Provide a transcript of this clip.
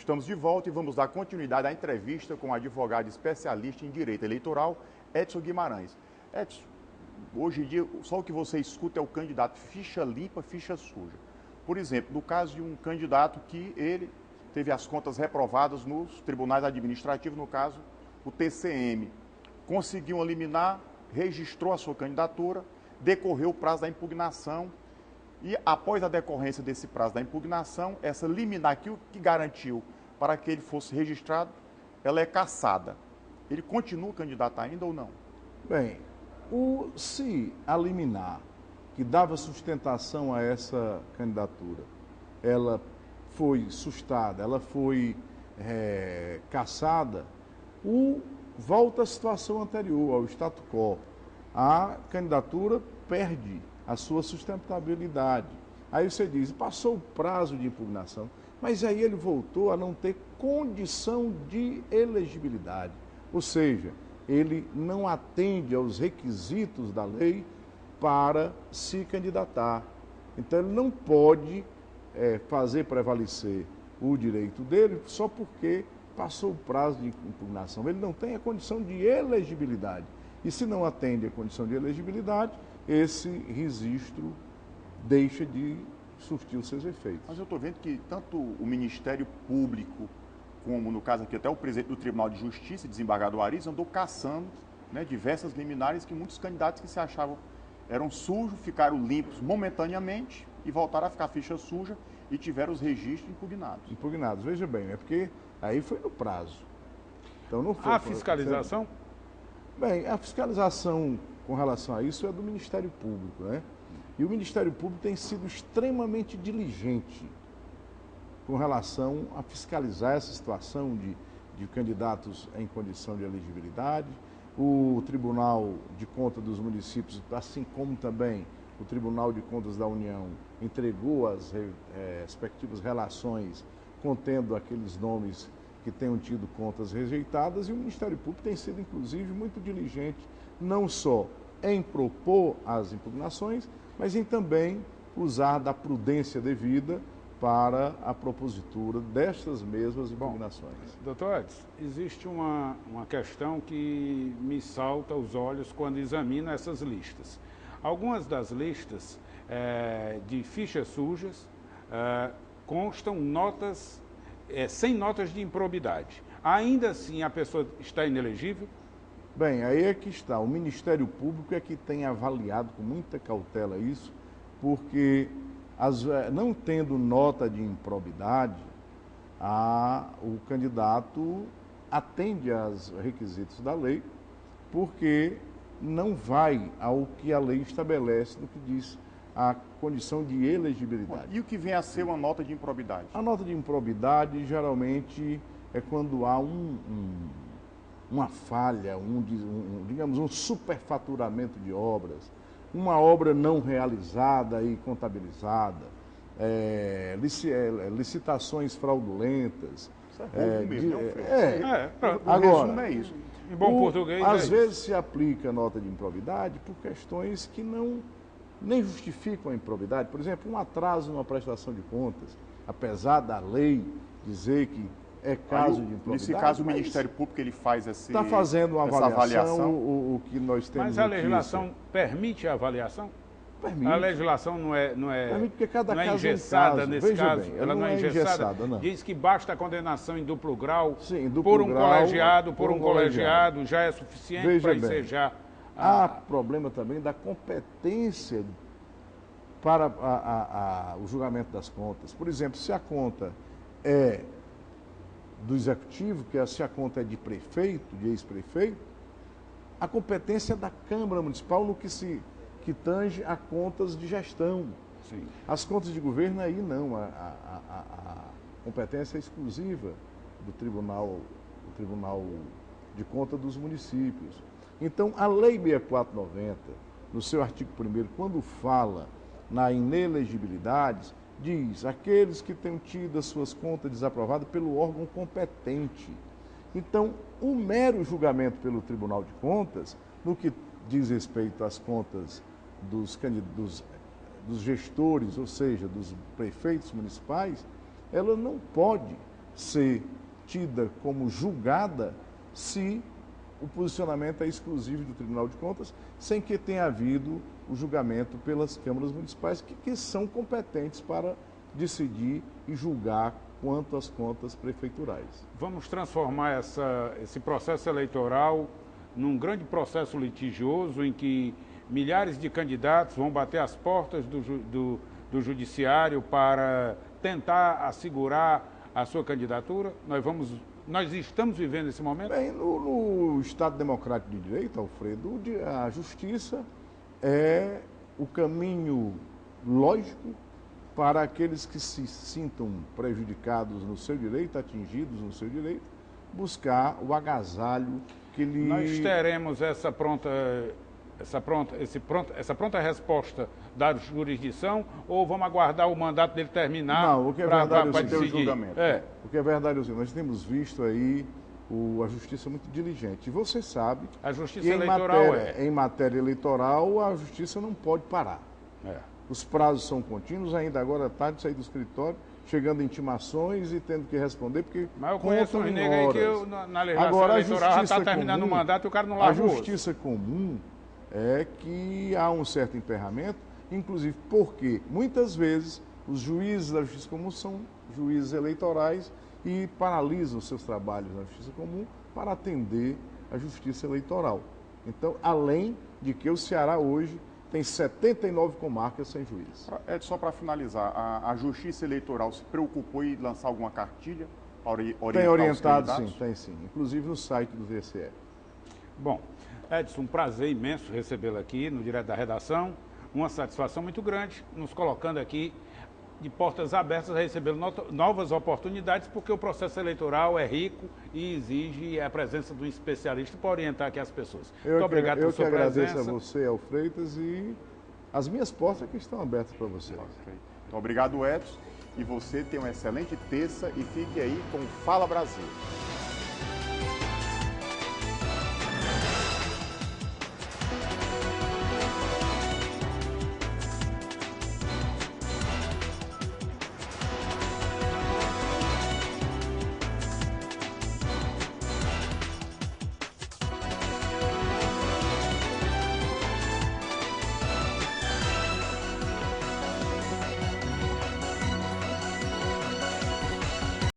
Estamos de volta e vamos dar continuidade à entrevista com o advogado especialista em direito eleitoral, Edson Guimarães. Edson, hoje em dia, só o que você escuta é o candidato ficha limpa, ficha suja. Por exemplo, no caso de um candidato que ele teve as contas reprovadas nos tribunais administrativos, no caso, o TCM, conseguiu uma liminar, registrou a sua candidatura, decorreu o prazo da impugnação e, após a decorrência desse prazo da impugnação, essa liminar que garantiu para que ele fosse registrado, ela é cassada. Ele continua candidato ainda ou não? Bem, se a liminar que dava sustentação a essa candidatura, ela foi sustada, ela foi cassada, volta à situação anterior, ao status quo. A candidatura perde a sua sustentabilidade. Aí você diz, passou o prazo de impugnação, mas aí ele voltou a não ter condição de elegibilidade. Ou seja, ele não atende aos requisitos da lei para se candidatar. Então ele não pode fazer prevalecer o direito dele só porque passou o prazo de impugnação. Ele não tem a condição de elegibilidade. E se não atende a condição de elegibilidade, esse registro deixa de surtir os seus efeitos. Mas eu estou vendo que tanto o Ministério Público, como no caso aqui até o presidente do Tribunal de Justiça, desembargador Ariz, andou caçando diversas liminares que muitos candidatos que se achavam eram sujos, ficaram limpos momentaneamente e voltaram a ficar ficha suja e tiveram os registros impugnados. Impugnados, veja bem, é porque aí foi no prazo. Então não foi. A fiscalização? Bem, a fiscalização com relação a isso é do Ministério Público, né? E o Ministério Público tem sido extremamente diligente com relação a fiscalizar essa situação de candidatos em condição de elegibilidade. O Tribunal de Contas dos Municípios, assim como também o Tribunal de Contas da União, entregou as respectivas relações contendo aqueles nomes que tenham tido contas rejeitadas, e o Ministério Público tem sido, inclusive, muito diligente, não só em propor as impugnações, mas em também usar da prudência devida para a propositura destas mesmas impugnações. Doutor Edson, existe uma questão que me salta aos olhos quando examino essas listas. Algumas das listas de fichas sujas constam notas, sem notas de improbidade. Ainda assim, a pessoa está inelegível? Bem, aí é que está. O Ministério Público é que tem avaliado com muita cautela isso, porque não tendo nota de improbidade, o candidato atende aos requisitos da lei, porque não vai ao que a lei estabelece no que diz a condição de elegibilidade. E o que vem a ser uma nota de improbidade? A nota de improbidade geralmente é quando há uma falha, digamos, um superfaturamento de obras, uma obra não realizada e contabilizada, licitações fraudulentas. Isso é roubo mesmo, Agora, é isso. Em bom português, às vezes se aplica nota de improbidade por questões que nem justificam a improbidade. Por exemplo, um atraso numa prestação de contas, apesar da lei dizer que é caso de improbidade. Nesse caso, o Ministério Público ele faz está fazendo uma avaliação. O que nós temos. Mas a legislação permite a avaliação? Permite. A legislação não é permite, porque cada não é caso engessada é um caso. nesse Veja caso. bem, ela não é engessada. Não. Diz que basta a condenação em duplo grau, Sim, duplo por um grau, colegiado, por um colegiado. já é suficiente Veja para bem, ensejar. Há problema também da competência para o julgamento das contas. Por exemplo, se a conta é do executivo, se a conta é de prefeito, de ex-prefeito, a competência é da Câmara Municipal no que tange a contas de gestão. Sim. As contas de governo aí não, a competência é exclusiva do Tribunal de Contas dos Municípios. Então, a Lei 6490, no seu artigo 1º, quando fala na inelegibilidade, diz aqueles que tenham tido as suas contas desaprovadas pelo órgão competente. Então, o mero julgamento pelo Tribunal de Contas, no que diz respeito às contas dos gestores, ou seja, dos prefeitos municipais, ela não pode ser tida como julgada se o posicionamento é exclusivo do Tribunal de Contas, sem que tenha havido o julgamento pelas câmaras municipais, que são competentes para decidir e julgar quanto às contas prefeiturais. Vamos transformar esse processo eleitoral num grande processo litigioso em que milhares de candidatos vão bater as portas do judiciário para tentar assegurar a sua candidatura? Nós estamos vivendo esse momento? Bem, no Estado Democrático de Direito, Alfredo, a justiça é o caminho lógico para aqueles que se sintam prejudicados no seu direito, atingidos no seu direito, buscar o agasalho que lhe... Nós teremos essa pronta resposta da jurisdição ou vamos aguardar o mandato dele terminar? Não, o que é verdade para é decidir? o julgamento. O que é verdade é o seguinte, nós temos visto aí a justiça muito diligente. E você sabe a justiça que eleitoral em matéria eleitoral a justiça não pode parar. Os prazos são contínuos, ainda agora à tarde saí do escritório, chegando intimações e tendo que responder, porque mas eu conheço uns negros aí que na legislação agora, eleitoral já está terminando o mandato e o cara não a larga o osso. justiça comum é que há um certo emperramento, inclusive porque muitas vezes os juízes da justiça comum são juízes eleitorais e paralisam os seus trabalhos na justiça comum para atender a justiça eleitoral. Então, além de que o Ceará hoje tem 79 comarcas sem juiz. Só para finalizar, a Justiça Eleitoral se preocupou em lançar alguma cartilha para orientar tem orientado, os candidatos? sim, tem sim. Inclusive no site do TSE. Bom, Edson, um prazer imenso recebê-lo aqui no Direto da Redação. Uma satisfação muito grande, nos colocando aqui de portas abertas a receber novas oportunidades, porque o processo eleitoral é rico e exige a presença de um especialista para orientar aqui as pessoas. Muito obrigado pela sua presença. Eu que agradeço a você, ao Freitas, e as minhas portas aqui estão abertas para você. Então, obrigado, Edson. E você tenha uma excelente terça e fique aí com Fala Brasil.